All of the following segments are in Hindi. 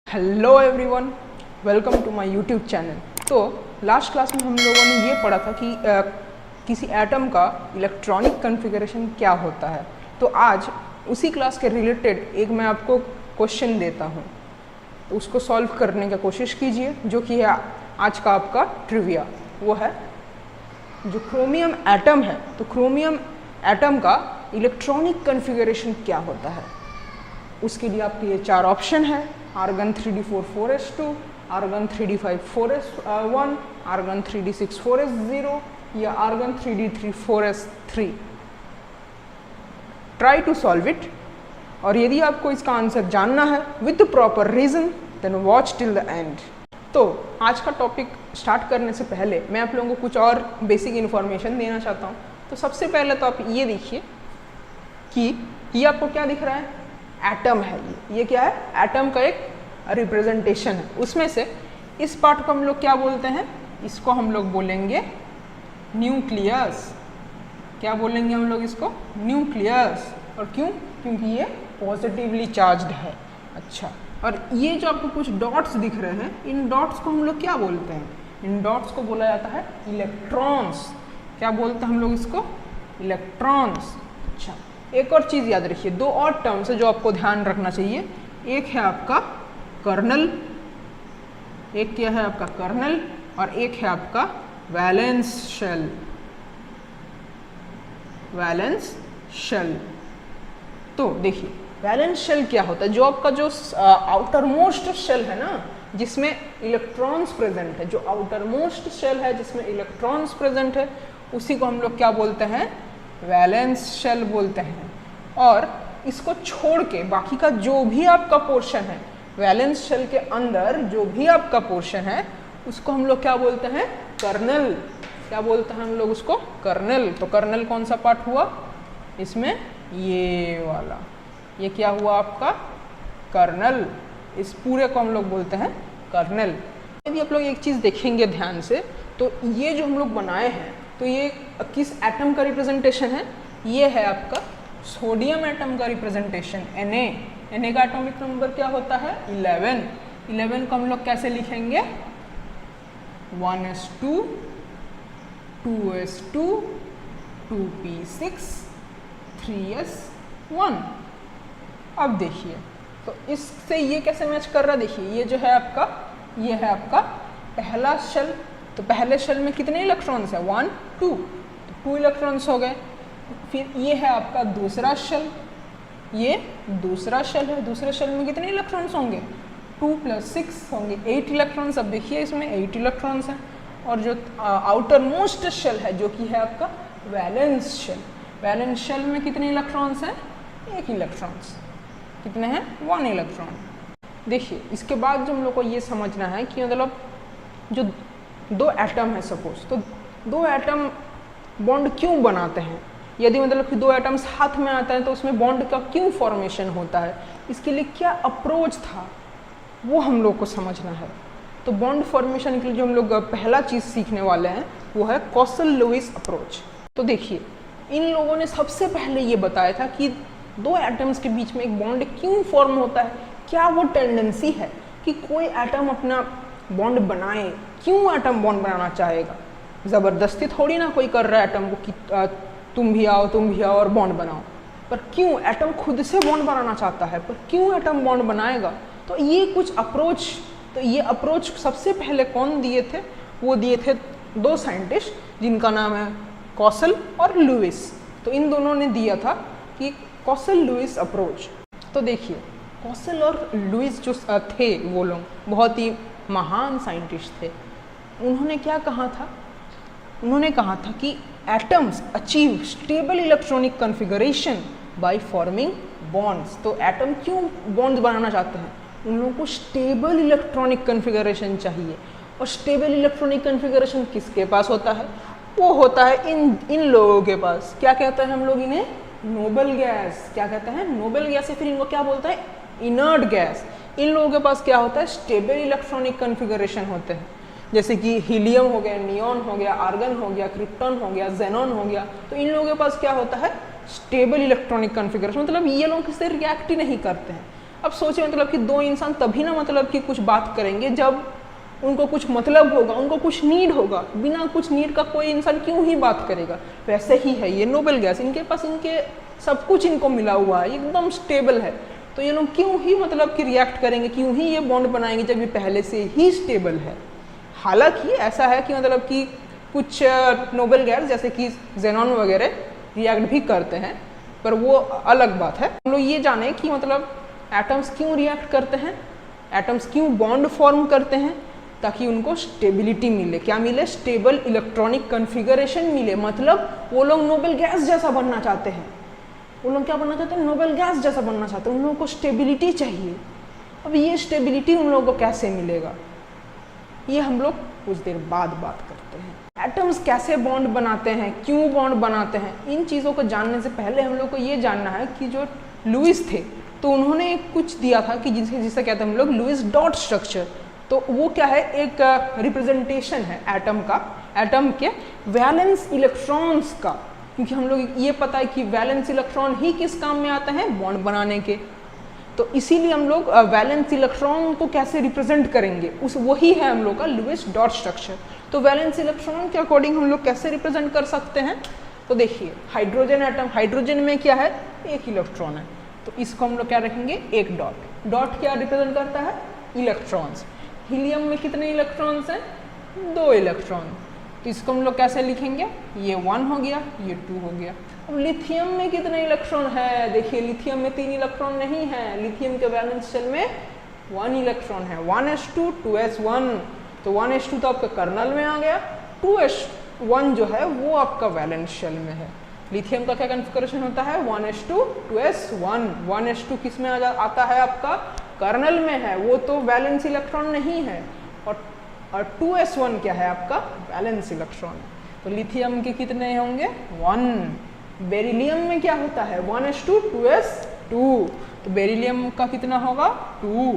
Hello everyone, welcome to my YouTube channel. तो लास्ट क्लास में हम लोगों ने ये पढ़ा था कि किसी एटम का इलेक्ट्रॉनिक कॉन्फ़िगरेशन क्या होता है। तो आज उसी क्लास के रिलेटेड एक मैं आपको क्वेश्चन देता हूँ, तो उसको सॉल्व करने की कोशिश कीजिए, जो कि है आज का आपका ट्रिविया। वो है जो क्रोमियम एटम है, तो क्रोमियम एटम का इलेक्ट्रॉनिक कॉन्फ़िगरेशन क्या होता है। उसके लिए आपके ये चार ऑप्शन है: argon 3d4 4s2, argon 3d5 4s1, argon 3d6 4s0 या argon 3d3 4s3। Try to solve it, और यदि आपको इसका आंसर जानना है with proper reason then watch till the end. तो आज का टॉपिक स्टार्ट करने से पहले मैं आप लोगों को कुछ और बेसिक इन्फॉर्मेशन देना चाहता हूँ। तो सबसे पहले तो आप ये देखिए कि ये आपको क्या दिख रहा है, एटम है। ये क्या है, एटम का एक रिप्रेजेंटेशन है। उसमें से इस पार्ट को हम लोग क्या बोलते हैं, इसको हम लोग बोलेंगे न्यूक्लियस। क्या बोलेंगे हम लोग इसको, न्यूक्लियस। और क्यों? क्योंकि ये पॉजिटिवली चार्ज्ड है। अच्छा, और ये जो आपको कुछ डॉट्स दिख रहे हैं, इन डॉट्स को हम लोग क्या बोलते हैं, इन डॉट्स को बोला जाता है इलेक्ट्रॉन्स। क्या बोलते हैं हम लोग इसको, इलेक्ट्रॉन्स। अच्छा, एक और चीज़ याद रखिए, दो और टर्म्स है जो आपको ध्यान रखना चाहिए। एक है आपका कर्नल, एक क्या है आपका कर्नल, और एक है आपका वैलेंस शेल। वैलेंस शेल, तो देखिए वैलेंस शेल क्या होता है, जो आपका जो आउटर मोस्ट शेल है ना, जिसमें इलेक्ट्रॉन्स प्रेजेंट है, जो आउटर मोस्ट शेल है जिसमें इलेक्ट्रॉन्स प्रेजेंट है, उसी को हम लोग क्या बोलते हैं, वैलेंस शेल बोलते हैं। और इसको छोड़ के बाकी का जो भी आपका पोर्शन है, वैलेंस शेल के अंदर जो भी आपका पोर्शन है, उसको हम लोग क्या बोलते हैं, कर्नल। क्या बोलते हैं हम लोग उसको, कर्नल। तो कर्नल कौन सा पार्ट हुआ इसमें, ये वाला, ये क्या हुआ आपका कर्नल। इस पूरे को हम लोग बोलते हैं कर्नल। यदि आप लोग एक चीज़ देखेंगे ध्यान से, तो ये जो हम लोग बनाए हैं, तो ये किस एटम का रिप्रेजेंटेशन है, ये है आपका सोडियम एटम का रिप्रेजेंटेशन, Na का एटॉमिक नंबर क्या होता है, 11। 11 को हम लोग कैसे लिखेंगे, 1s2 2s2 2p6 3s1। अब देखिए, तो इससे ये कैसे मैच कर रहा है, देखिए ये जो है आपका, ये है आपका पहला शेल। तो पहले शेल में कितने इलेक्ट्रॉन्स है, 1 2, तो 2 इलेक्ट्रॉन्स हो गए। फिर ये है आपका दूसरा शेल, ये दूसरा शेल है, दूसरे शेल में कितने इलेक्ट्रॉन्स होंगे, 2 + 6 होंगे, 8 इलेक्ट्रॉन्स। अब देखिए इसमें 8 इलेक्ट्रॉन्स हैं। और जो आउटर मोस्ट शेल है, जो कि है आपका वैलेंस शेल, वैलेंस शेल में कितने इलेक्ट्रॉन्स हैं, 1 इलेक्ट्रॉन्स। कितने हैं, 1 इलेक्ट्रॉन। देखिए इसके बाद जो हम लोग को ये समझना है कि मतलब जो दो एटम है सपोज, तो दो एटम बॉन्ड क्यों बनाते हैं। यदि मतलब कि दो एटम्स हाथ में आते हैं तो उसमें बॉन्ड का क्यों फॉर्मेशन होता है, इसके लिए क्या अप्रोच था, वो हम लोग को समझना है। तो बॉन्ड फॉर्मेशन के लिए जो हम लोग पहला चीज़ सीखने वाले हैं वो है कॉसल-लुईस अप्रोच। तो देखिए इन लोगों ने सबसे पहले ये बताया था कि दो एटम्स के बीच में एक बॉन्ड क्यों फॉर्म होता है, क्या वो टेंडेंसी है कि कोई एटम अपना बॉन्ड बनाए। क्यों एटम बॉन्ड बनाना चाहेगा, ज़बरदस्ती थोड़ी ना कोई कर रहा है एटम को कि तुम भी आओ और बॉन्ड बनाओ। पर क्यों एटम खुद से बॉन्ड बनाना चाहता है, पर क्यों एटम बॉन्ड बनाएगा। तो ये कुछ अप्रोच, तो ये अप्रोच सबसे पहले कौन दिए थे, वो दिए थे दो साइंटिस्ट जिनका नाम है कॉसल और लुईस। तो इन दोनों ने दिया था कि कॉसल-लुईस अप्रोच। तो देखिए कॉसल और लुईस जो थे, वो लोग बहुत ही महान साइंटिस्ट थे। उन्होंने क्या कहा था, उन्होंने कहा था कि atoms achieve stable electronic configuration by forming bonds. तो एटम क्यों बॉन्ड्स बनाना चाहते हैं, उन लोगों को स्टेबल इलेक्ट्रॉनिक कॉन्फ़िगरेशन चाहिए। और स्टेबल इलेक्ट्रॉनिक कॉन्फ़िगरेशन किसके पास होता है, वो होता है इन लोगों के पास। क्या कहते हैं हम लोग इन्हें, नोबल गैस। क्या कहते हैं, नोबल गैस। या फिर इनको क्या बोलता है, इनर्ट गैस। इन लोगों के पास क्या होता है, स्टेबल इलेक्ट्रॉनिक कॉन्फ़िगरेशन होते हैं। जैसे कि हीलियम हो गया, नियॉन हो गया, आर्गन हो गया, क्रिप्टॉन हो गया, जेनॉन हो गया। तो इन लोगों के पास क्या होता है, स्टेबल इलेक्ट्रॉनिक कॉन्फ़िगरेशन, मतलब ये लोग किससे रिएक्ट ही नहीं करते हैं। अब सोचिए मतलब कि दो इंसान तभी ना मतलब कि कुछ बात करेंगे जब उनको कुछ मतलब होगा, उनको कुछ नीड होगा। बिना कुछ नीड का कोई इंसान क्यों ही बात करेगा। वैसे ही है ये नोबेल गैस, इनके पास इनके सब कुछ इनको मिला हुआ है, एकदम स्टेबल है, तो ये लोग क्यों ही मतलब कि रिएक्ट करेंगे, क्यों ही ये बॉन्ड बनाएंगे जब ये पहले से ही स्टेबल है। हालांकि ऐसा है कि मतलब कि कुछ नोबेल गैस जैसे कि जेनॉन वगैरह रिएक्ट भी करते हैं, पर वो अलग बात है। हम लोग ये जाने कि मतलब एटम्स क्यों रिएक्ट करते हैं, एटम्स क्यों बॉन्ड फॉर्म करते हैं, ताकि उनको स्टेबिलिटी मिले। क्या मिले? स्टेबल इलेक्ट्रॉनिक कॉन्फ़िगरेशन मिले। मतलब वो लोग नोबेल गैस जैसा बनना चाहते हैं। वो लोग क्या बनना चाहते हैं? नोबेल गैस जैसा बनना चाहते हैं। उन लोगों को स्टेबिलिटी चाहिए। अब ये स्टेबिलिटी उन लोगों को कैसे मिलेगा, ये हम लोग कुछ देर बाद बात करते हैं। एटम्स कैसे बॉन्ड बनाते हैं, क्यों बॉन्ड बनाते हैं, इन चीज़ों को जानने से पहले हम लोग को ये जानना है कि जो लुईस थे तो उन्होंने कुछ दिया था कि जिसे कहते हैं हम लोग लुईस डॉट स्ट्रक्चर। तो वो क्या है? एक रिप्रेजेंटेशन है एटम का, एटम के वैलेंस इलेक्ट्रॉन्स का। क्योंकि हम लोग ये पता है कि वैलेंस इलेक्ट्रॉन ही किस काम में आते हैं? बॉन्ड बनाने के। तो इसीलिए हम लोग वैलेंस इलेक्ट्रॉन को कैसे रिप्रेजेंट करेंगे, उस वही है हम लोग का लुईस डॉट स्ट्रक्चर। तो वैलेंस इलेक्ट्रॉन के अकॉर्डिंग हम लोग कैसे रिप्रेजेंट कर सकते हैं? तो देखिए हाइड्रोजन एटम, हाइड्रोजन में क्या है? एक इलेक्ट्रॉन है, तो इसको हम लोग क्या रखेंगे? एक डॉट। डॉट क्या रिप्रेजेंट करता है? इलेक्ट्रॉन्स। हीलियम में कितने इलेक्ट्रॉन्स हैं? 2 इलेक्ट्रॉन। तो इसको हम लोग कैसे लिखेंगे? ये 1 हो गया, ये 2 हो गया। अब लिथियम में कितने इलेक्ट्रॉन है? देखिए लिथियम में 3 इलेक्ट्रॉन नहीं है, लिथियम के वैलेंस शेल में 1 इलेक्ट्रॉन है। 1s2 2s1, तो 1s2 तो आपका कर्नल में आ गया, 2s1 जो है वो आपका वैलेंस शेल में है। लिथियम का क्या कॉन्फ़िगरेशन होता है? 1s2 2s1। 1s2 किस में आता है? आपका कर्नल में है, वो तो वैलेंस इलेक्ट्रॉन नहीं है। और 2s1 क्या है? आपका वैलेंस इलेक्ट्रॉन। तो लिथियम के कितने होंगे? 1। बेरिलियम में क्या होता है? 1s2 2s2, तो बेरिलियम का कितना होगा? 2।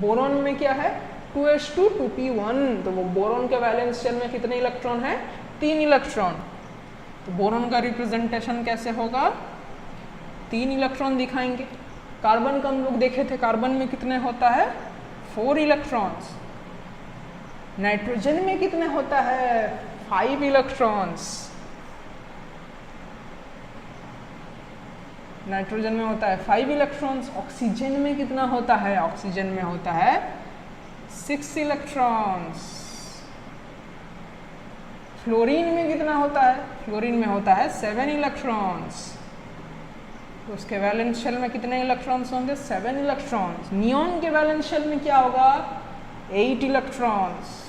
बोरॉन में क्या है? 2s2 2p1, तो वो बोरॉन के वैलेंस शेल में कितने इलेक्ट्रॉन है? 3 इलेक्ट्रॉन। तो बोरॉन का रिप्रेजेंटेशन कैसे होगा? 3 इलेक्ट्रॉन दिखाएंगे। कार्बन का हम लोग देखे थे, कार्बन में कितने होता है? 4 इलेक्ट्रॉन्स। नाइट्रोजन में कितने होता है? 5 इलेक्ट्रॉन्स। नाइट्रोजन में होता है 5 इलेक्ट्रॉन्स। ऑक्सीजन में कितना होता है? ऑक्सीजन में होता है 6 इलेक्ट्रॉन्स। फ्लोरीन में कितना होता है? फ्लोरीन में होता है 7 इलेक्ट्रॉन्स। तो उसके वैलेंस शेल में कितने इलेक्ट्रॉन्स होंगे? 7 इलेक्ट्रॉन्स। नियॉन के वैलेंस शेल में क्या होगा? 8 इलेक्ट्रॉन्स।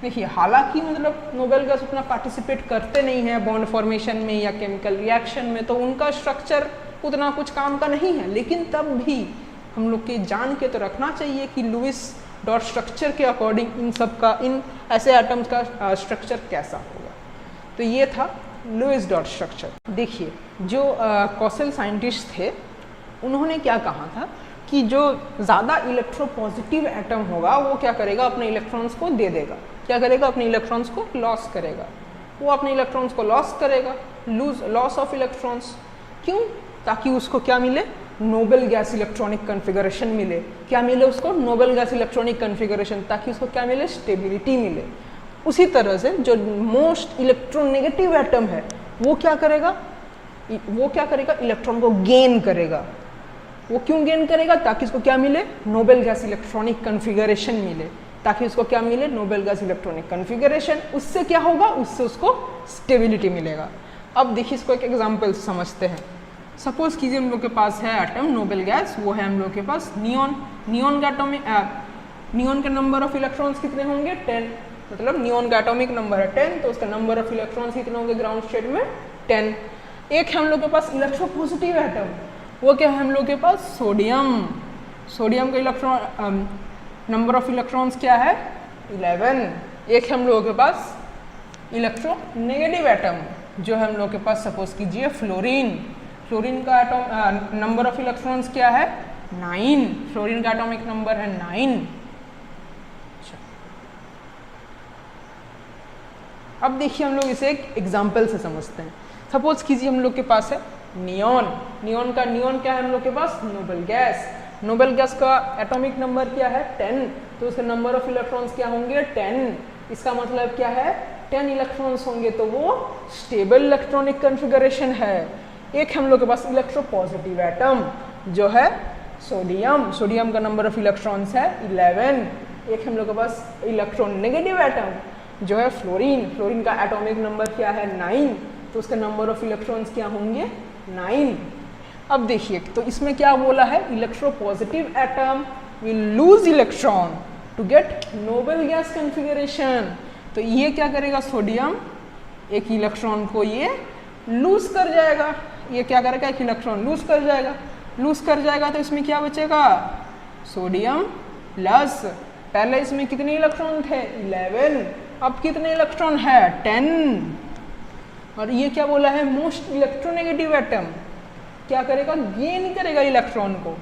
देखिए हालांकि मतलब नोबेल गैस उतना पार्टिसिपेट करते नहीं है बॉन्ड फॉर्मेशन में या केमिकल रिएक्शन में, तो उनका स्ट्रक्चर उतना कुछ काम का नहीं है, लेकिन तब भी हम लोग के जान के तो रखना चाहिए कि लुईस डॉट स्ट्रक्चर के अकॉर्डिंग इन सब का, इन ऐसे एटम्स का स्ट्रक्चर कैसा होगा। तो ये था लुईस डॉट स्ट्रक्चर। देखिए जो कॉसेल साइंटिस्ट थे उन्होंने क्या कहा था कि जो ज़्यादा इलेक्ट्रोपॉजिटिव एटम होगा वो क्या करेगा? अपने इलेक्ट्रॉन्स को दे देगा। क्या करेगा? अपने इलेक्ट्रॉन्स को लॉस करेगा। वो अपने इलेक्ट्रॉन्स को लॉस करेगा, लॉस ऑफ इलेक्ट्रॉन्स। क्यों? ताकि उसको क्या मिले? नोबेल गैस इलेक्ट्रॉनिक कॉन्फ़िगरेशन मिले। क्या मिले उसको? नोबेल गैस इलेक्ट्रॉनिक कॉन्फ़िगरेशन, ताकि उसको क्या मिले? स्टेबिलिटी मिले। उसी तरह से जो मोस्ट इलेक्ट्रोनेगेटिव एटम है वो क्या करेगा? वो क्या करेगा? इलेक्ट्रॉन को गेन करेगा। वो क्यों गेन करेगा? ताकि उसको क्या मिले? नोबेल गैस इलेक्ट्रॉनिक कॉन्फ़िगरेशन मिले। ताकि उसको क्या मिले? Noble gas electronic configuration. उससे क्या होगा? उससे उसको स्टेबिलिटी मिलेगा। अब देखिए इसको एक एग्जांपल से समझते हैं। सपोज कीजिए हम लोग के पास है एटम नोबेल गैस, वो है हम लोग के पास नियॉन। नियॉन का एटॉमिक नियॉन के नंबर ऑफ इलेक्ट्रॉन्स कितने होंगे? 10। मतलब नियॉन का एटॉमिक नंबर है 10, तो उसका नंबर ऑफ इलेक्ट्रॉन्स कितने होंगे ग्राउंड स्टेट में? 10। एक है हम लोग के पास इलेक्ट्रोपॉजिटिव एटम, वो क्या है हम लोग के पास? सोडियम। सोडियम का इलेक्ट्रॉन नंबर ऑफ इलेक्ट्रॉन्स क्या है? 11। एक है हम लोगों के पास इलेक्ट्रोनेगेटिव एटम, जो है हम लोग के पास सपोज कीजिए फ्लोरीन। फ्लोरीन का एटम नंबर ऑफ इलेक्ट्रॉन्स क्या है? 9। फ्लोरीन का एटॉमिक नंबर है 9। अब देखिए हम लोग इसे एक एग्जाम्पल से समझते हैं। सपोज कीजिए हम लोग के पास है नियॉन, नियॉन क्या है हम लोग के पास, नोबल गैस। नोबल गैस का एटॉमिक नंबर क्या है 10, तो उसके नंबर ऑफ इलेक्ट्रॉन्स क्या होंगे 10। इसका मतलब क्या है 10 इलेक्ट्रॉन्स होंगे, तो वो स्टेबल इलेक्ट्रॉनिक कॉन्फ़िगरेशन है। एक हम लोग के पास इलेक्ट्रोपॉजिटिव एटम जो है सोडियम, सोडियम का नंबर ऑफ इलेक्ट्रॉन्स है 11। एक हम लोग के पास इलेक्ट्रोनेगेटिव एटम जो है फ्लोरीन, फ्लोरीन का एटॉमिक नंबर क्या है 9, तो उसका नंबर ऑफ इलेक्ट्रॉन्स क्या होंगे 9। अब देखिए तो इसमें क्या बोला है, electropositive atom will lose electron to get noble gas configuration. तो ये क्या करेगा, सोडियम एक इलेक्ट्रॉन को ये लूज कर जाएगा, ये क्या करेगा एक इलेक्ट्रॉन लूज कर जाएगा, लूज कर जाएगा तो इसमें क्या बचेगा सोडियम प्लस, पहले इसमें कितने इलेक्ट्रॉन थे 11, अब कितने इलेक्ट्रॉन है 10। और ये क्या बोला है मोस्ट इलेक्ट्रोनेगेटिव एटम क्या करेगा, गेन करेगा इलेक्ट्रॉन को,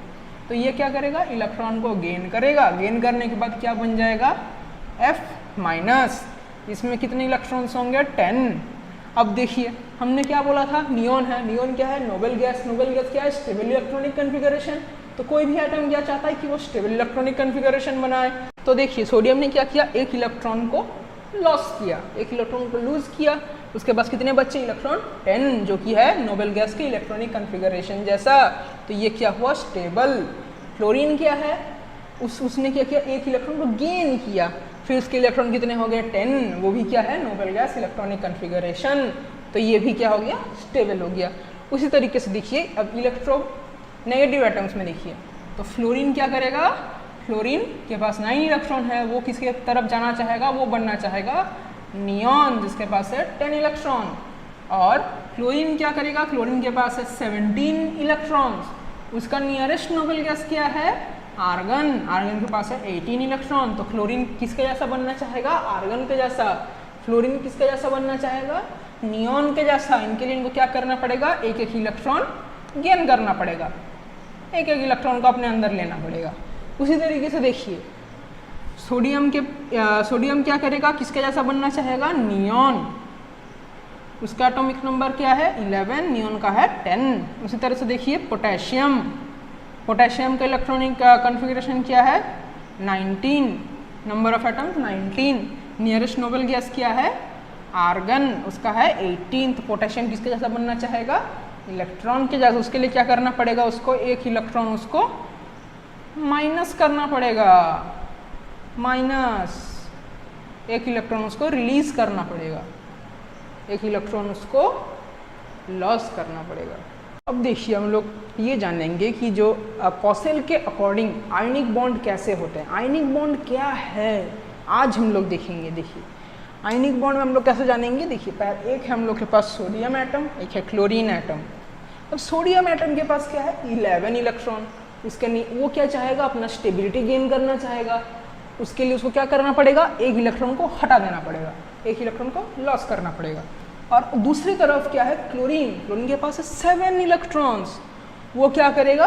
तो ये क्या करेगा इलेक्ट्रॉन को गेन करेगा, गेन करने के बाद क्या बन जाएगा F माइनस, इसमें कितने इलेक्ट्रॉन्स होंगे 10। अब देखिए हमने क्या बोला था नियॉन है, नियॉन क्या है नोबल गैस, नोबल गैस क्या है स्टेबल इलेक्ट्रॉनिक कॉन्फ़िगरेशन। तो कोई भी एटम क्या चाहता है कि वो स्टेबल इलेक्ट्रॉनिक कॉन्फ़िगरेशन बनाए। तो देखिए सोडियम ने क्या किया, एक इलेक्ट्रॉन को लॉस किया, एक इलेक्ट्रॉन को लूज किया, उसके पास कितने बच्चे इलेक्ट्रॉन 10 जो कि है नोबल गैस के इलेक्ट्रॉनिक कॉन्फ़िगरेशन जैसा। तो ये क्या हुआ स्टेबल। फ्लोरीन क्या है, उसने क्या किया एक इलेक्ट्रॉन को गेन किया, फिर उसके इलेक्ट्रॉन कितने हो गए 10, वो भी क्या है नोबल गैस इलेक्ट्रॉनिक कॉन्फ़िगरेशन। तो ये भी क्या हो गया स्टेबल हो गया। उसी तरीके से देखिए अब इलेक्ट्रोनेगेटिव एटम्स में देखिए, तो फ्लोरीन क्या करेगा, फ्लोरीन के पास 9 इलेक्ट्रॉन है, वो किसके तरफ जाना चाहेगा, वो बनना चाहेगा नियॉन जिसके पास है 10 इलेक्ट्रॉन। और क्लोरीन क्या करेगा, क्लोरीन के पास है 17 इलेक्ट्रॉन्स, उसका नियरेस्ट नोबल गैस क्या है आर्गन, आर्गन के पास है 18 इलेक्ट्रॉन। तो क्लोरीन किसके जैसा बनना चाहेगा आर्गन के जैसा, फ्लोरीन किसके जैसा बनना चाहेगा नियॉन के जैसा। इनके लिए इनको क्या करना पड़ेगा, एक एक इलेक्ट्रॉन गेन करना पड़ेगा, एक एक इलेक्ट्रॉन को अपने अंदर लेना पड़ेगा। उसी तरीके से देखिए सोडियम क्या करेगा, किसके जैसा बनना चाहेगा नियॉन, उसका एटॉमिक नंबर क्या है 11, नियॉन का है 10। उसी तरह से देखिए पोटेशियम, पोटेशियम का इलेक्ट्रॉनिक कॉन्फ़िगरेशन क्या है 19, number of atoms 19, nearest noble gas क्या है आर्गन, उसका है 18। तो पोटेशियम किसके जैसा बनना चाहेगा इलेक्ट्रॉन के जैसा, उसके लिए क्या करना पड़ेगा, उसको एक इलेक्ट्रॉन उसको माइनस करना पड़ेगा, माइनस एक इलेक्ट्रॉन उसको रिलीज करना पड़ेगा, एक इलेक्ट्रॉन उसको लॉस करना पड़ेगा। अब देखिए हम लोग ये जानेंगे कि जो कॉसेल के अकॉर्डिंग आयनिक बॉन्ड कैसे होते हैं, आयनिक बॉन्ड क्या है आज हम लोग देखेंगे। देखिए आयनिक बॉन्ड में हम लोग कैसे जानेंगे, देखिए एक है हम लोग के पास सोडियम एटम, एक है क्लोरीन एटम। अब सोडियम एटम के पास क्या है 11 इलेक्ट्रॉन, उसके वो क्या चाहेगा अपना स्टेबिलिटी गेन करना चाहेगा, उसके लिए उसको क्या करना पड़ेगा एक इलेक्ट्रॉन को हटा देना पड़ेगा, एक इलेक्ट्रॉन को लॉस करना पड़ेगा। और दूसरी तरफ क्या है क्लोरीन, क्लोरीन के पास है 7 इलेक्ट्रॉन्स, वो क्या करेगा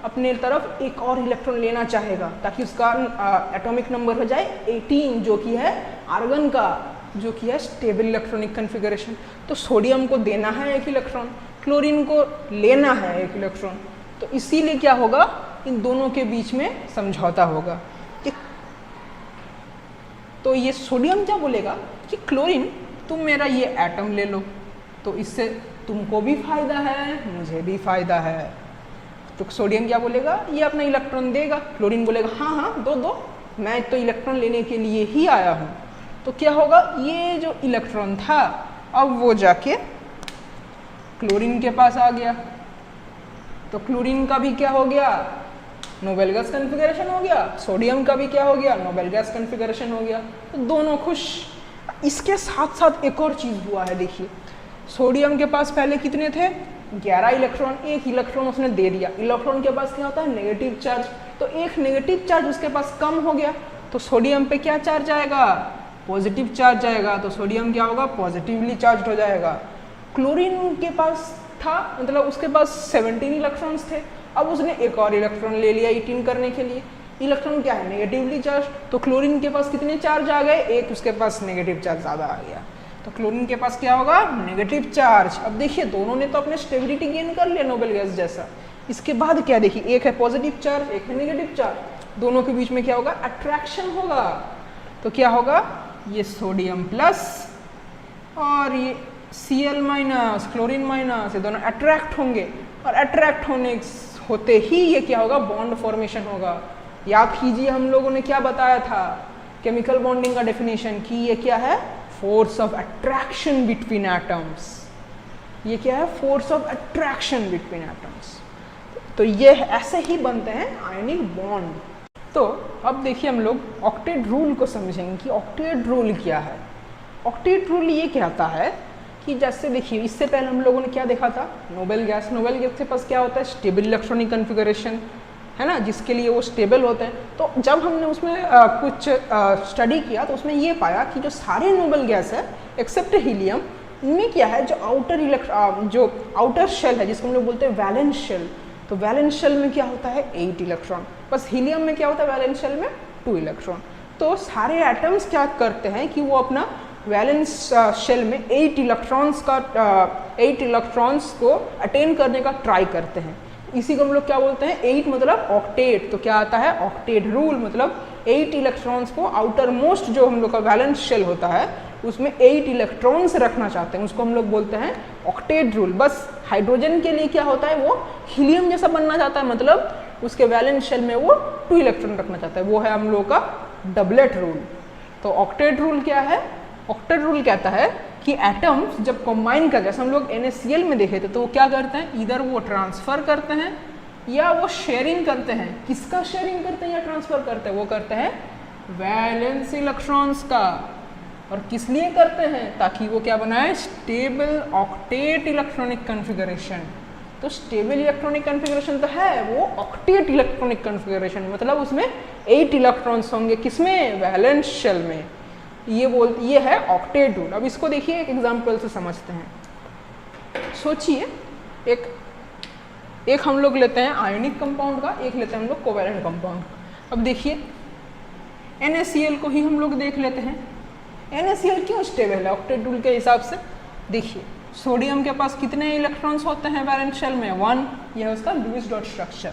अपने तरफ एक और इलेक्ट्रॉन लेना चाहेगा ताकि उसका एटॉमिक नंबर हो जाए 18 जो कि है आर्गन का, जो कि है स्टेबल इलेक्ट्रॉनिक कॉन्फ़िगरेशन। तो सोडियम को देना है एक इलेक्ट्रॉन, क्लोरीन को लेना है एक इलेक्ट्रॉन, तो इसीलिए क्या होगा इन दोनों के बीच में समझौता होगा। तो ये सोडियम क्या बोलेगा कि क्लोरीन तुम मेरा ये एटम ले लो, तो इससे तुमको भी फायदा है मुझे भी फायदा है। तो सोडियम क्या बोलेगा ये अपना इलेक्ट्रॉन देगा, क्लोरीन बोलेगा हाँ हाँ दो दो, मैं तो इलेक्ट्रॉन लेने के लिए ही आया हूँ। तो क्या होगा ये जो इलेक्ट्रॉन था अब वो जाके क्लोरीन के पास आ गया, तो क्लोरीन का भी क्या हो गया नोबेल गैस कॉन्फ़िगरेशन हो गया, सोडियम का भी क्या हो गया नोबेल गैस कॉन्फ़िगरेशन हो गया, तो दोनों खुश। इसके साथ साथ एक और चीज़ हुआ है, देखिए सोडियम के पास पहले कितने थे 11 इलेक्ट्रॉन, एक इलेक्ट्रॉन उसने दे दिया। इलेक्ट्रॉन के पास क्या होता है नेगेटिव चार्ज, तो एक नेगेटिव चार्ज उसके पास कम हो गया, तो सोडियम पे क्या चार्ज आएगा पॉजिटिव चार्ज जाएगा, तो सोडियम क्या होगा पॉजिटिवली चार्ज हो जाएगा। क्लोरीन के पास था मतलब उसके पास 17 इलेक्ट्रॉन्स थे, अब उसने एक और इलेक्ट्रॉन ले लिया 18 करने के लिए, इलेक्ट्रॉन क्या है नेगेटिवली चार्ज, तो क्लोरीन के पास कितने चार्ज आ गए एक, उसके पास नेगेटिव चार्ज ज़्यादा आ गया। तो क्लोरीन के पास क्या होगा, नेगेटिव चार्ज। अब देखिए दोनों ने तो अपने स्टेबिलिटी गेन कर लिया नोबेल गैस जैसा। इसके बाद क्या देखिए, एक है पॉजिटिव चार्ज, एक है नेगेटिव चार्ज, दोनों के बीच में क्या होगा, अट्रैक्शन होगा। तो क्या होगा, ये सोडियम प्लस और ये Cl माइनस, क्लोरीन माइनस, ये दोनों अट्रैक्ट होंगे और अट्रैक्ट होते ही ये क्या होगा, बॉन्ड फॉर्मेशन होगा। याद कीजिए हम लोगों ने क्या बताया था केमिकल बॉन्डिंग का डेफिनेशन, कि ये क्या है, force of attraction between atoms. ये क्या है, force of attraction between atoms. तो ये ऐसे ही बनते हैं आयनिक बॉन्ड। तो अब देखिए हम लोग ऑक्टेट रूल को समझेंगे कि ऑक्टेट रूल क्या है। ऑक्टेट रूल ये कहता है कि जैसे देखिए इससे पहले हम लोगों ने क्या देखा था, नोबेल गैस के पास क्या होता है, स्टेबल इलेक्ट्रॉनिक कॉन्फ़िगरेशन है ना, जिसके लिए वो स्टेबल होते हैं। तो जब हमने उसमें कुछ स्टडी किया तो उसमें ये पाया कि जो सारे नोबेल गैस है एक्सेप्ट हीलियम, इनमें क्या है, जो आउटर शेल है जिसको हम लोग बोलते हैं वैलेंस शेल, तो वैलेंस शेल में क्या होता है 8 इलेक्ट्रॉन, बस हीलियम में क्या होता है वैलेंस शेल में 2 इलेक्ट्रॉन। तो सारे एटम्स क्या करते हैं कि वो अपना वैलेंस शेल में 8 इलेक्ट्रॉन्स को अटेन करने का ट्राई करते हैं। इसी को हम लोग क्या बोलते हैं, 8 मतलब ऑक्टेट। तो क्या आता है, ऑक्टेट रूल मतलब 8 इलेक्ट्रॉन्स को आउटर मोस्ट जो हम लोग का वैलेंस शेल होता है उसमें 8 इलेक्ट्रॉन्स रखना चाहते हैं, उसको हम लोग बोलते हैं ऑक्टेट रूल। बस हाइड्रोजन के लिए क्या होता है, वो हीलियम जैसा बनना चाहता है, मतलब उसके वैलेंस शेल में वो 2 इलेक्ट्रॉन रखना चाहता है, वो है हम लोग का डबलेट रूल। तो ऑक्टेट रूल क्या है, ऑक्टेट रूल कहता है कि एटम्स जब कंबाइन कर, जैसे हम लोग NaCl में देखे थे, तो वो क्या करते हैं, इधर वो ट्रांसफर करते हैं या वो शेयरिंग करते हैं। किसका शेयरिंग करते हैं या ट्रांसफर करते हैं, वो करते हैं वैलेंस इलेक्ट्रॉन्स का। और किस लिए करते हैं, ताकि वो क्या बनाए, स्टेबल ऑक्टेट इलेक्ट्रॉनिक कॉन्फ़िगरेशन। तो स्टेबल इलेक्ट्रॉनिक कॉन्फ़िगरेशन तो है, वो ऑक्टेट इलेक्ट्रॉनिक कॉन्फ़िगरेशन, मतलब उसमें 8 इलेक्ट्रॉन्स होंगे, किसमें, वैलेंस शेल में। ये है ऑक्टेट रूल। अब इसको देखिए एक एग्जांपल से समझते हैं। सोचिए एक हम लोग लेते हैं आयनिक कंपाउंड का, एक लेते हैं हम लोग कोवैलेंट कंपाउंड। अब देखिए NaCl को ही हम लोग देख लेते हैं। NaCl क्यों स्टेबल है ऑक्टेट रूल के हिसाब से, देखिए सोडियम के पास कितने इलेक्ट्रॉन्स होते हैं वैलेंस शेल में, 1, यह है उसका लुईस डॉट स्ट्रक्चर।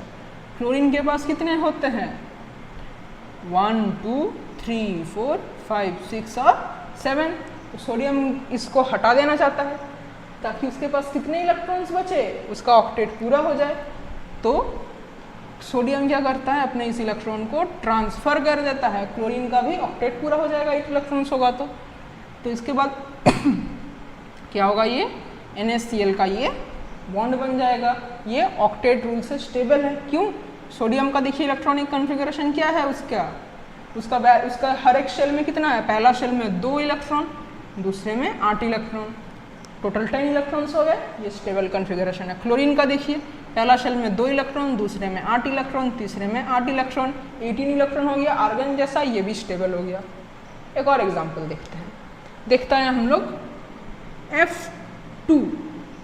क्लोरीन के पास कितने होते हैं, 1 2 3 4 5 6 और 7। तो सोडियम इसको हटा देना चाहता है ताकि उसके पास कितने इलेक्ट्रॉन्स बचे, उसका ऑक्टेट पूरा हो जाए। तो सोडियम क्या करता है, अपने इस इलेक्ट्रॉन को ट्रांसफर कर देता है, क्लोरीन का भी ऑक्टेट पूरा हो जाएगा, 8 इलेक्ट्रॉन्स होगा। तो इसके बाद क्या होगा, ये NaCl का ये बॉन्ड बन जाएगा। ये ऑक्टेट रूल से स्टेबल है। क्यों, सोडियम का देखिए इलेक्ट्रॉनिक कॉन्फ़िगरेशन क्या है, उसका हर एक शेल में कितना है, पहला शेल में 2 इलेक्ट्रॉन, दूसरे में 8 इलेक्ट्रॉन, टोटल 10 इलेक्ट्रॉन्स हो गए। ये स्टेबल कॉन्फ़िगरेशन है। क्लोरीन का देखिए पहला शेल में 2 इलेक्ट्रॉन, दूसरे में 8 इलेक्ट्रॉन, तीसरे में 8 इलेक्ट्रॉन, 18 इलेक्ट्रॉन हो गया। आर्गन जैसा ये भी स्टेबल हो गया। एक और एग्जाम्पल देखते हैं हम लोग F2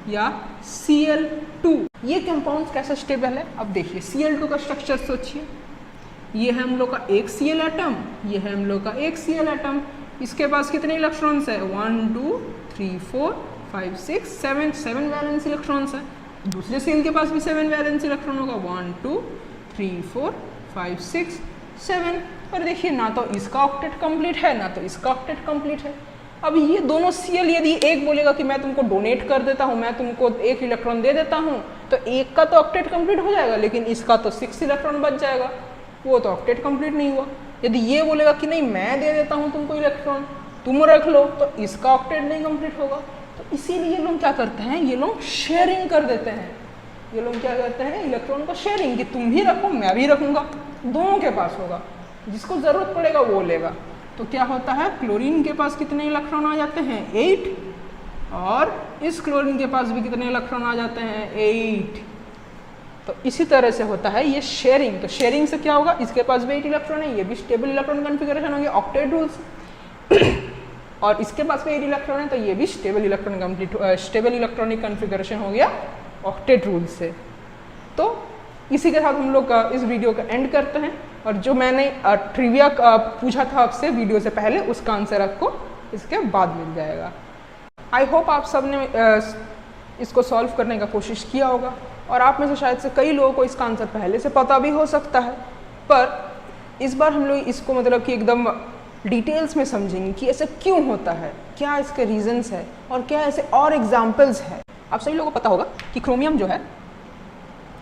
या Cl2। ये कंपाउंड कैसे स्टेबल है, अब देखिए Cl2 का स्ट्रक्चर सोचिए। ये है हम लोग का एक Cl एटम, ये है हम लोग का एक Cl एटम। इसके पास कितने इलेक्ट्रॉन्स है, 1 2 3 4 5 6 7 वैलेंस इलेक्ट्रॉन्स है। दूसरे Cl के पास भी 7 वैलेंस इलेक्ट्रॉन होगा, 1 2 3 4 5 6 7। और देखिए ना तो इसका ऑक्टेट कंप्लीट है ना तो इसका ऑक्टेट कंप्लीट है। अब ये दोनों Cl यदि एक बोलेगा कि मैं तुमको डोनेट कर देता हूँ, मैं तुमको 1 इलेक्ट्रॉन दे देता हूँ, तो एक का तो ऑक्टेट कंप्लीट हो जाएगा, लेकिन इसका तो 6 इलेक्ट्रॉन बच जाएगा, वो तो ऑक्टेट कंप्लीट नहीं हुआ। यदि ये बोलेगा कि नहीं मैं दे देता हूँ तुमको इलेक्ट्रॉन, तुम रख लो, तो इसका ऑक्टेट नहीं कंप्लीट होगा। तो इसीलिए ये लोग क्या करते हैं, ये लोग शेयरिंग कर देते हैं। ये लोग क्या करते हैं, इलेक्ट्रॉन को शेयरिंग, कि तुम भी रखो मैं भी रखूँगा, दोनों के पास होगा, जिसको ज़रूरत पड़ेगा वो लेगा। तो क्या होता है, क्लोरीन के पास कितने इलेक्ट्रॉन आ जाते हैं, 8, और इस क्लोरीन के पास भी कितने इलेक्ट्रॉन आ जाते हैं, 8। तो इसी तरह से होता है ये शेयरिंग। तो शेयरिंग से क्या होगा, इसके पास भी 8 इलेक्ट्रॉन है, ये भी स्टेबल इलेक्ट्रॉन कॉन्फ़िगरेशन हो गया ऑक्टेट रूल से। और इसके पास भी 8 इलेक्ट्रॉन है, तो ये भी स्टेबल इलेक्ट्रॉनिक कॉन्फ़िगरेशन हो गया ऑक्टेट रूल से। तो इसी के साथ हम लोग इस वीडियो का एंड करते हैं। और जो मैंने ट्रिविया पूछा था आपसे वीडियो से पहले, उसका आंसर आपको इसके बाद मिल जाएगा। आई होप आप सब ने इसको सॉल्व करने का कोशिश किया होगा, और आप में से शायद से कई लोगों को इसका आंसर पहले से पता भी हो सकता है, पर इस बार हम लोग इसको मतलब कि एकदम डिटेल्स में समझेंगे कि ऐसे क्यों होता है, क्या इसके रीजंस है और क्या ऐसे और एग्जाम्पल्स है। आप सभी लोगों को पता होगा कि क्रोमियम जो है,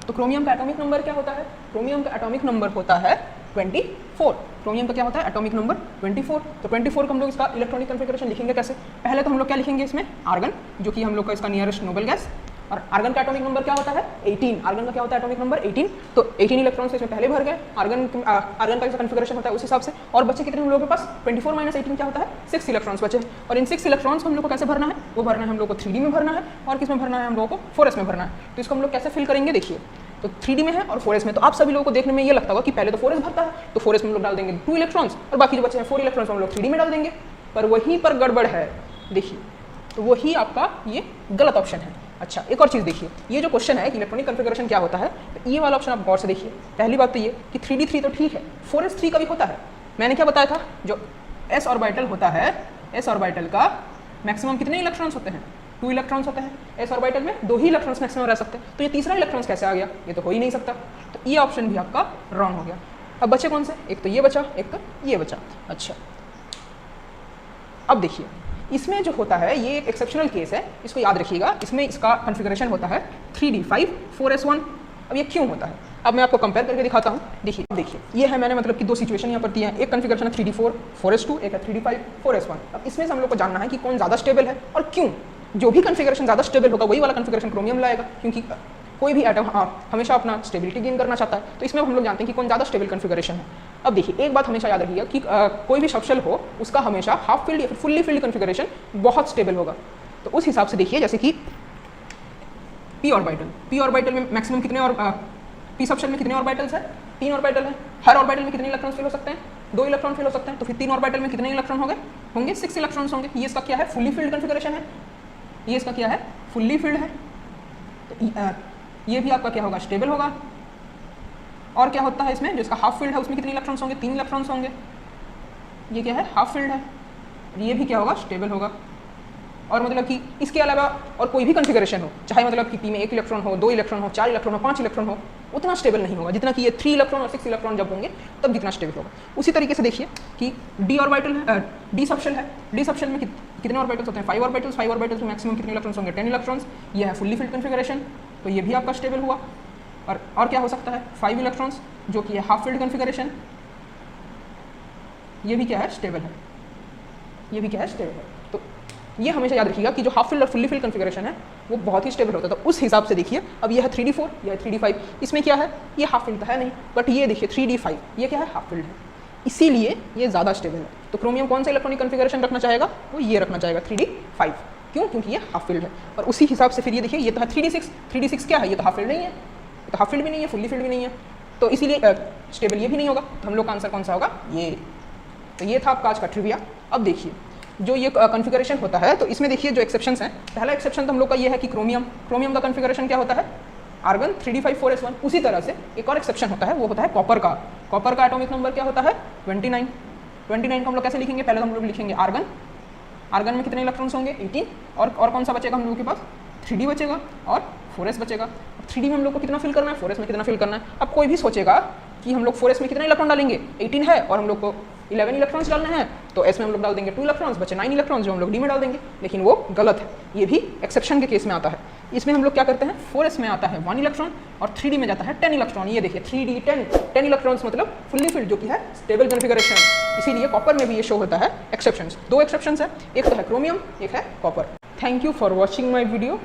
तो क्रोमियम का एटॉमिक नंबर क्या होता है? क्रोमियम का एटॉमिक नंबर होता है 24। क्रोमियम का क्या होता है? Atomic number 24। तो 24 को हम लोग इसका इलेक्ट्रॉनिक कॉन्फ़िगरेशन लिखेंगे कैसे? पहले तो हम लोग क्या लिखेंगे इसमें? आर्गन, जो कि हम लोग का इसका नियरेस्ट नोबल गैस, और आर्गन का एटॉमिक नंबर क्या होता है? 18। आर्गन का क्या होता है? Atomic number 18। तो 18 इलेक्ट्रॉन्स इसमें पहले भर गए, आर्गन का जो कॉन्फ़िगरेशन होता है उस हिसाब से, और बचे कितने हम लोगों के पास? 24 माइनस 18 क्या होता है? 6 इलेक्ट्रॉन्स बचे हैं, और इन 6 इलेक्ट्रॉन्स को हम लोग को कैसे भरना है? वो भरना है हम लोग को 3D में भरना है, और किस में भरना है? हम लोगों को 4s में भरना है। तो इसको हम लोग कैसे फिल करेंगे देखिए, तो 3D में है और 4s में। तो आप सभी लोगों को देखने में ये लगता होगा कि पहले तो 4s भरता है, तो 4s में हम लोग डाल देंगे 2 इलेक्ट्रॉन्स, और बाकी जो बचे हैं 4 इलेक्ट्रॉन्स हम लोग 3D में डाल देंगे। पर वहीं पर गड़बड़ है, देखिए, तो वही आपका ये गलत ऑप्शन है। अच्छा, एक और चीज़ देखिए, ये जो क्वेश्चन है कि इलेक्ट्रॉनिक कॉन्फ़िगरेशन क्या होता है, तो ये वाला ऑप्शन आप गौर से देखिए। पहली बात तो ये कि 3D3 तो ठीक है, 4s3 का भी होता है। मैंने क्या बताया था? जो s ऑर्बिटल होता है, s ऑर्बिटल का मैक्सिमम कितने इलेक्ट्रॉन्स होते हैं? 2 इलेक्ट्रॉन्स होते हैं। s ऑर्बिटल में 2 ही इलेक्ट्रॉन्स मैक्सिमम रह सकते हैं, तो ये तीसरा इलेक्ट्रॉन्स कैसे आ गया? ये तो हो ही नहीं सकता। तो ये ऑप्शन भी आपका रॉन्ग हो गया। अब बचे कौन से? एक तो ये बचा, एक तो ये बचा। अच्छा, अब देखिए, इसमें जो होता है ये एक एक्सेप्शनल केस है, इसको याद रखिएगा। इसमें इसका कॉन्फ़िगरेशन होता है 3D5 4s1। अब ये क्यों होता है? अब मैं आपको कंपेयर करके दिखाता हूँ। देखिए ये है, मैंने मतलब कि 2 सिचुएशन यहाँ पर दी हैं। एक कॉन्फ़िगरेशन है 3D4 4s2, एक है 3D5 4s1। अब इसमें से हम लोग को जानना है कि कौन ज़्यादा स्टेबल है और क्यों। जो भी कॉन्फ़िगरेशन ज़्यादा स्टेबल होगा वही वाला कॉन्फ़िगरेशन क्रोमियम लाएगा, क्योंकि कोई भी एटम हमेशा अपना स्टेबिलिटी गेन करना चाहता है। तो इसमें हम लोग जानते हैं कि कौन ज़्यादा स्टेबल कॉन्फ़िगरेशन है। अब देखिए, एक बात हमेशा याद रखिएगा कि कोई भी सबशेल हो उसका हमेशा हाफ फील्ड या फिर फुल्ली फील्ड कॉन्फ़िगरेशन बहुत स्टेबल होगा। तो उस हिसाब से देखिए, जैसे कि p ऑर्बिटल में मैक्सिमम कितने, और p सबशेल में कितने ऑर्बिटल्स है? 3 ऑर्बिटल है। हर ऑर्बिटल में कितने इलेक्ट्रॉन फिल हो सकते हैं? 2 इलेक्ट्रॉन फिल हो सकते हैं। तो फिर 3 ऑर्बिटल में कितने इलेक्ट्रॉन होंगे? 6 इलेक्ट्रॉन्स होंगे। ये इसका क्या है? फुल्ली फील्ड कॉन्फ़िगरेशन है। ये इसका क्या है? फुल्ली फील्ड है। तो ये भी आपका क्या होगा? स्टेबल होगा। और क्या होता है इसमें, जो इसका हाफ फील्ड है उसमें कितने इलेक्ट्रॉन्स होंगे? 3 इलेक्ट्रॉन्स होंगे। ये क्या है? हाफ फील्ड है। ये भी क्या होगा? स्टेबल होगा। और मतलब कि इसके अलावा और कोई भी कॉन्फ़िगरेशन हो, चाहे मतलब कि p में 1 इलेक्ट्रॉन हो, 2 इलेक्ट्रॉन हो, 4 इलेक्ट्रॉन हो, 5 इलेक्ट्रॉन हो, उतना स्टेबल नहीं होगा जितना कि ये 3 इलेक्ट्रॉन और 6 इलेक्ट्रॉन जब होंगे तब जितना स्टेबल होगा। उसी तरीके से देखिए कि d ऑर्बिटल है, d सबशेल है। d सबशेल में कितने ऑर्बिटल्स होते हैं? 5 ऑर्बिटल्स। 5 ऑर्बिटल्स में मैक्सिमम कितने इलेक्ट्रॉन्स होंगे? 10 इलेक्ट्रॉन्स। ये है फुल्ली फील्ड कॉन्फ़िगरेशन, तो ये भी आपका स्टेबल हुआ। और क्या हो सकता है? 5 इलेक्ट्रॉन्स, जो कि है हाफ फील्ड कॉन्फ़िगरेशन। ये भी क्या है? स्टेबल है। ये भी क्या है? स्टेबल है। तो ये हमेशा याद रखिएगा कि जो हाफ फील्ड और फुल्ली फील्ड कॉन्फ़िगरेशन है वो बहुत ही स्टेबल होता है। तो उस हिसाब से देखिए, अब ये है 3D4, यह है 3D5। इसमें क्या है? ये हाफ फील्ड तो है नहीं, बट ये देखिए 3D5, ये क्या है? हाफ फील्ड है, इसीलिए ये ज़्यादा स्टेबल है। तो क्रोमियम कौन सा इलेक्ट्रॉनिक कॉन्फ़िगरेशन रखना चाहेगा? वो ये रखना चाहेगा 3D5। क्यों? क्योंकि ये हाफ फील्ड है। और उसी हिसाब से फिर ये देखिए, ये तो है 3D6। 3D6 क्या है? ये तो हाफ फील्ड नहीं है, तो हाफ फील्ड भी नहीं है, फुल्ली फील्ड भी नहीं है, तो इसीलिए स्टेबल ये भी नहीं होगा। तो हम लोग का आंसर कौन सा होगा? ये। तो ये था आपका आज का ट्रिविया। अब देखिए, जो ये कॉन्फ़िगरेशन होता है, तो इसमें देखिए जो एक्सेप्शंस हैं, पहला एक्सेप्शन तो हम लोग का ये है कि क्रोमियम का कॉन्फ़िगरेशन क्या होता है? Argon 3D5 4s1। उसी तरह से एक और एक्सेप्शन होता है, वो होता है कॉपर का। कॉपर का एटॉमिक नंबर क्या होता है? 29। 29 को हम लोग कैसे लिखेंगे? पहले तो हम लोग लिखेंगे आर्गन। आर्गन में कितने इलेक्ट्रॉन्स होंगे? 18। और कौन सा बचेगा हम लोगों के पास? 3D बचेगा और 4s बचेगा। 3D में हम लोग को कितना फिल करना है? 4s में कितना फिल करना है? अब कोई भी सोचेगा कि हम लोग 4s में कितने इलेक्ट्रॉन डालेंगे? 18 है और हम लोग को 11 इलेक्ट्रॉन्स डालना है, तो s में हम लोग डाल देंगे 2 इलेक्ट्रॉन्स, बचे 9 इलेक्ट्रॉन्स जो हम लोग d में डाल देंगे। लेकिन वो गलत है, ये भी एक्सेप्शन के केस में आता है। इसमें हम लोग क्या करते हैं? 4s में आता है 1 इलेक्ट्रॉन और 3D में जाता है 10 इलेक्ट्रॉन। ये देखिए 3D 10 इलेक्ट्रॉन्स मतलब फुल्ली फील्ड, जो कि है स्टेबल कॉन्फ़िगरेशन। इसीलिए कॉपर में भी ये शो होता है एक्सेप्शंस। 2 एक्सेप्शंस है, एक तो है क्रोमियम, एक है copper. Thank you for watching my video.